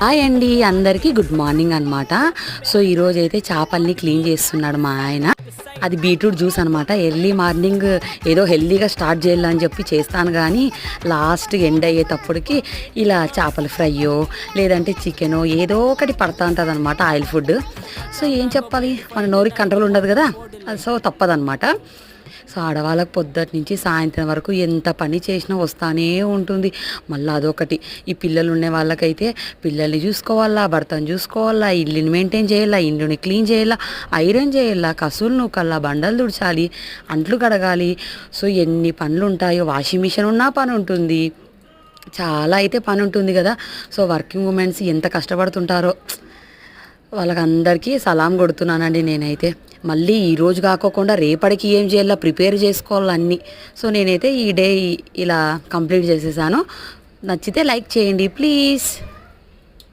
Hi అండి, అందరికీ good morning అనమాట. సో ఈరోజు అయితే చేపల్ని క్లీన్ చేస్తున్నాడు మా ఆయన. అది బీట్రూట్ జ్యూస్ అనమాట. ఎర్లీ మార్నింగ్ ఏదో హెల్దీగా స్టార్ట్ చేయాలని చెప్పి చేస్తాను, కానీ లాస్ట్ ఎండ్ అయ్యేటప్పటికి ఇలా చేపల ఫ్రైయో లేదంటే చికెనో ఏదో ఒకటి పడతా ఉంటుంది అనమాట, ఆయిల్ ఫుడ్. సో ఏం చెప్పాలి, మన నోరికి కంట్రోల్ ఉండదు కదా, సో తప్పదనమాట. సో ఆడవాళ్ళకి పొద్దుటి నుంచి సాయంత్రం వరకు ఎంత పని చేసినా వస్తానే ఉంటుంది. మళ్ళీ అదొకటి, ఈ పిల్లలు ఉండే వాళ్ళకైతే పిల్లల్ని చూసుకోవాలా, భర్తను చూసుకోవాలా, ఇల్లుని మెయింటైన్ చేయాలా, ఇంటిని క్లీన్ చేయాలా, ఐరన్ చేయాలా, కసులు నూకల్లా, బండలు తుడచాలి, అంట్లు కడగాలి. సో ఎన్ని పనులు ఉంటాయో. వాషింగ్ మిషన్ ఉన్నా పని ఉంటుంది, చాలా అయితే పని ఉంటుంది కదా. సో వర్కింగ్ ఉమెన్స్ ఎంత కష్టపడుతుంటారో, వాళ్ళకందరికీ సలాం కొడుతున్నానండి నేనైతే. మళ్ళీ ఈరోజు కాకోకుండా రేపటికి ఏం చేయాలో ప్రిపేర్ చేసుకోవాలన్నీ. సో నేనైతే ఈ డే ఇలా కంప్లీట్ చేసేసాను. నచ్చితే లైక్ చేయండి ప్లీజ్.